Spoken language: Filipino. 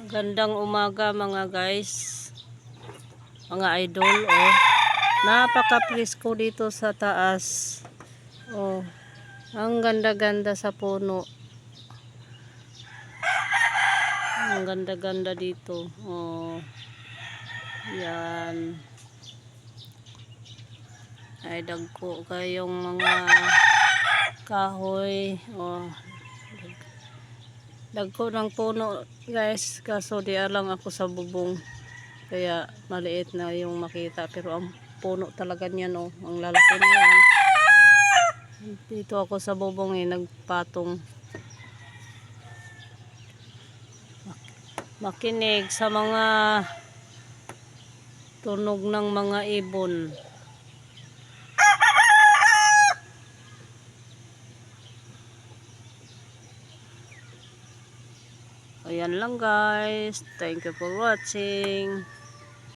Gandang umaga mga guys, mga idol. Oh, napaka-presko dito sa taas. Oh, ang ganda-ganda sa puno. Ang ganda-ganda dito. Oh, yan. Ay dagko kayong mga kahoy. Oh, dagko ng puno guys, kaso di lang ako sa bubong, kaya maliit na yung makita, pero ang puno talaga niyan, oh, ang lalaki na yan. Dito ako sa bubong nagpatong, makinig sa mga tunog ng mga ibon. Ayan lang guys, thank you for watching.